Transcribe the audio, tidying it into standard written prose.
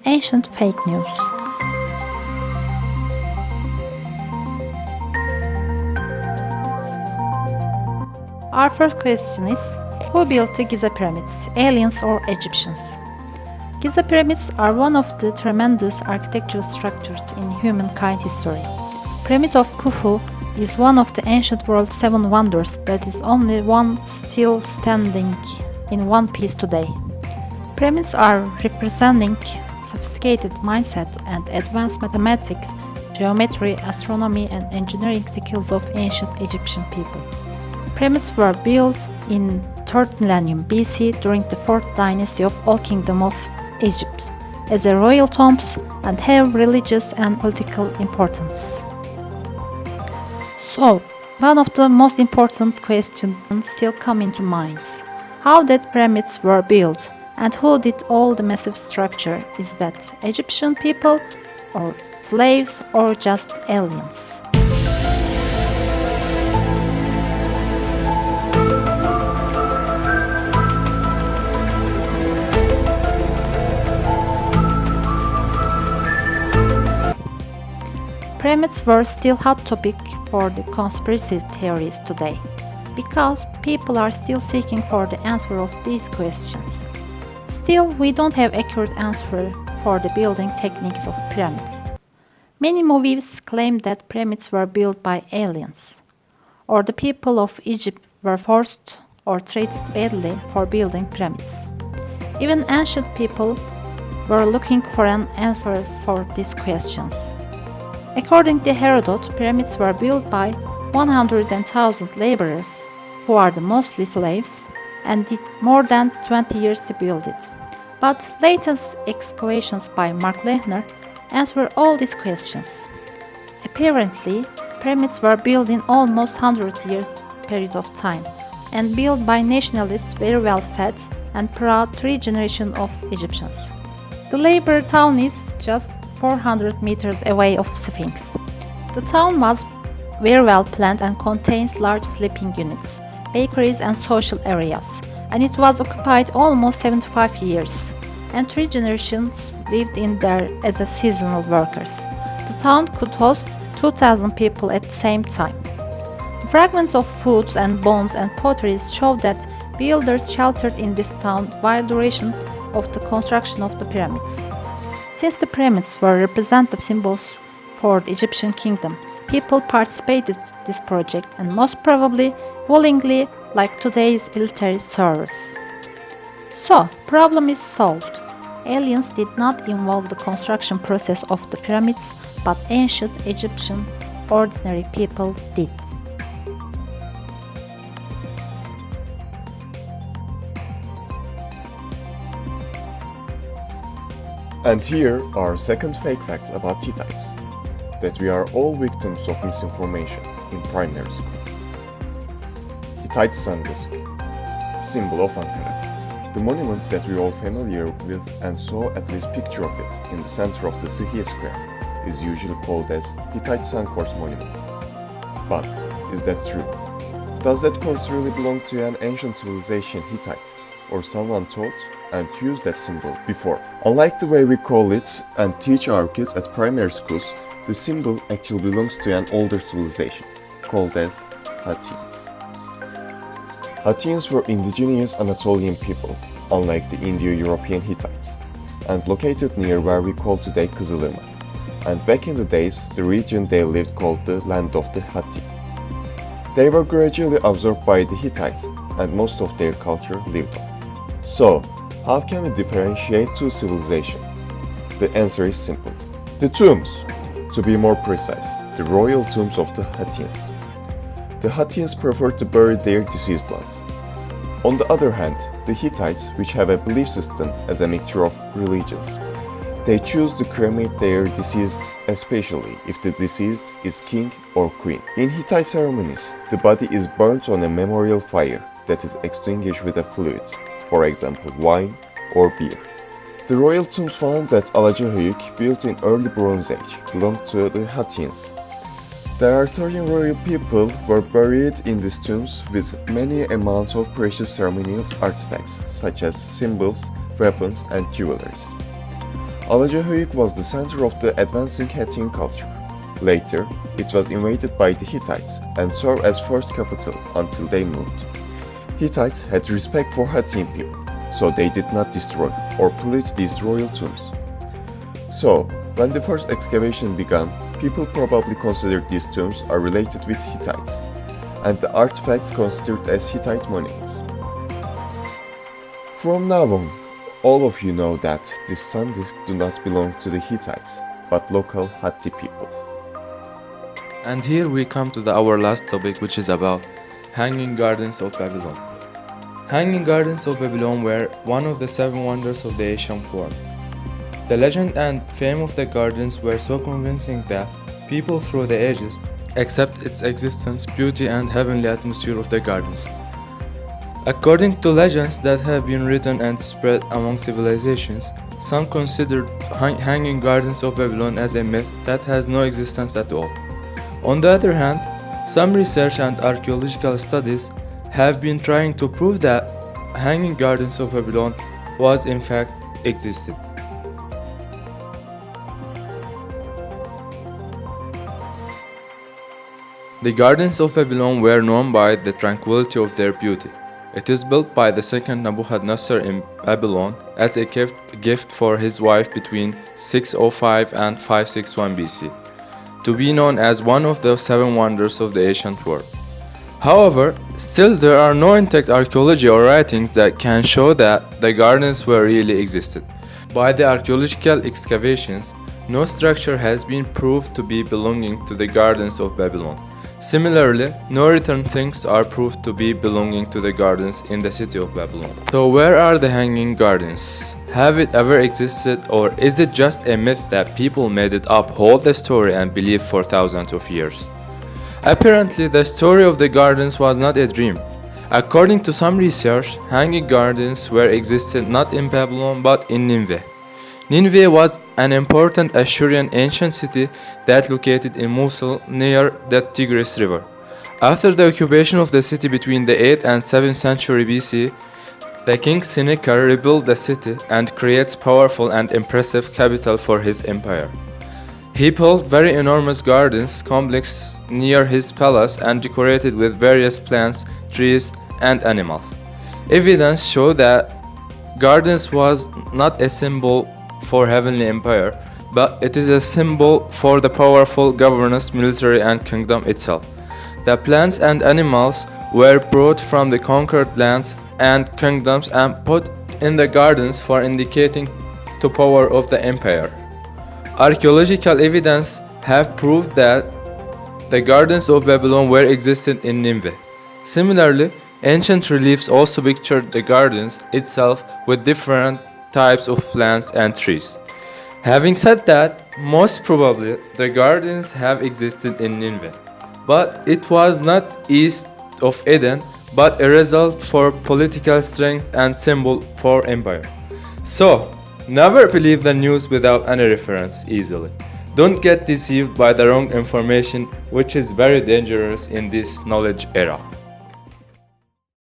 Ancient fake news. Our first question is, who built the Giza pyramids, aliens or Egyptians? Giza pyramids are one of the tremendous architectural structures in humankind history. Pyramid of Khufu is one of the ancient world's seven wonders that is only one still standing in one piece today. Pyramids are representing sophisticated mindset and advanced mathematics, geometry, astronomy and engineering skills of ancient Egyptian people. Pyramids were built in 3rd millennium BC during the 4th dynasty of Old Kingdom of Egypt as a royal tombs and have religious and political importance. So, one of the most important questions still come into minds. How that pyramids were built and who did all the massive structure? Is that Egyptian people or slaves or just aliens? Pyramids were still hot topic for the conspiracy theories today, because people are still seeking for the answer of these questions. Still, we don't have accurate answer for the building techniques of pyramids. Many movies claim that pyramids were built by aliens, or the people of Egypt were forced or treated badly for building pyramids. Even ancient people were looking for an answer for these questions. According to Herodot, pyramids were built by 100,000 laborers, who are the mostly slaves, and did more than 20 years to build it. But latest excavations by Mark Lehner answer all these questions. Apparently, pyramids were built in almost 100 years period of time, and built by nationalists very well-fed and proud three generations of Egyptians. The labor town is just 400 meters away of Sphinx. The town was very well planned and contains large sleeping units, bakeries and social areas, and it was occupied almost 75 years, and three generations lived in there as a seasonal workers. The town could host 2,000 people at the same time. The fragments of foods and bones and potteries show that builders sheltered in this town while duration of the construction of the pyramids. Since the pyramids were representative symbols for the Egyptian kingdom, people participated in this project and most probably willingly, like today's military service. So, problem is solved. Aliens did not involve the construction process of the pyramids, but ancient Egyptian ordinary people did. And here are second fake facts about Hittites, that we are all victims of misinformation in primary school. Hittite sun disk, symbol of Ankara, the monument that we're all familiar with and saw at least picture of it in the center of the Sihir Square, is usually called as Hittite Sun Course Monument. But is that true? Does that course really belong to an ancient civilization Hittite, or someone taught and used that symbol before? Unlike the way we call it and teach our kids at primary schools, the symbol actually belongs to an older civilization, called as Hattians. Hattians were indigenous Anatolian people, unlike the Indo-European Hittites, and located near where we call today Kızılırmak. And back in the days, the region they lived called the Land of the Hatti. They were gradually absorbed by the Hittites, and most of their culture lived on. So, how can we differentiate two civilizations? The answer is simple. The tombs. To be more precise, the royal tombs of the Hattians. The Hattians preferred to bury their deceased ones. On the other hand, the Hittites, which have a belief system as a mixture of religions, they choose to cremate their deceased, especially if the deceased is king or queen. In Hittite ceremonies, the body is burnt on a memorial fire that is extinguished with a fluid, for example wine or beer. The royal tombs found at Alacahöyük, built in early Bronze Age, belonged to the Hattians. The Arthurian royal people were buried in these tombs with many amounts of precious ceremonial artifacts, such as symbols, weapons, and jewelries. Alacahöyük was the center of the advancing Hattian culture. Later, it was invaded by the Hittites and served as first capital until they moved. Hittites had respect for Hattian people, so they did not destroy or pillage these royal tombs. So, when the first excavation began, people probably considered these tombs are related with Hittites, and the artifacts considered as Hittite monuments. From now on, all of you know that this sun disk do not belong to the Hittites, but local Hatti people. And here we come to our last topic, which is about Hanging Gardens of Babylon. Hanging Gardens of Babylon were one of the 7 wonders of the ancient world. The legend and fame of the gardens were so convincing that people through the ages accept its existence, beauty and heavenly atmosphere of the gardens. According to legends that have been written and spread among civilizations, some considered Hanging Gardens of Babylon as a myth that has no existence at all. On the other hand, some research and archaeological studies have been trying to prove that Hanging Gardens of Babylon was in fact existed. The Gardens of Babylon were known by the tranquility of their beauty. It is built by the second Nebuchadnezzar in Babylon as a gift for his wife between 605 and 561 BC, to be known as one of the 7 wonders of the ancient world. However, still there are no intact archaeology or writings that can show that the gardens were really existed. By the archaeological excavations, no structure has been proved to be belonging to the Gardens of Babylon. Similarly, no written things are proved to be belonging to the gardens in the city of Babylon. So where are the Hanging Gardens? Have it ever existed, or is it just a myth that people made it up, hold the story and believed for thousands of years? Apparently, the story of the gardens was not a dream. According to some research, Hanging Gardens were existed not in Babylon but in Nineveh. Nineveh was an important Assyrian ancient city that located in Mosul near the Tigris River. After the occupation of the city between the 8th and 7th century BC, the king Sennacherib rebuilt the city and created powerful and impressive capital for his empire. He built very enormous gardens complex near his palace and decorated with various plants, trees, and animals. Evidence showed that gardens was not a symbol for heavenly empire, but it is a symbol for the powerful governance, military, and kingdom itself. The plants and animals were brought from the conquered lands and kingdoms and put in the gardens for indicating the power of the empire. Archaeological evidence have proved that the Gardens of Babylon were existed in Nineveh. Similarly, ancient reliefs also pictured the gardens itself with different types of plants and trees. Having said that, most probably the gardens have existed in Nineveh, but it was not east of Eden, but a result for political strength and symbol for empire. So, never believe the news without any reference easily. Don't get deceived by the wrong information, which is very dangerous in this knowledge era.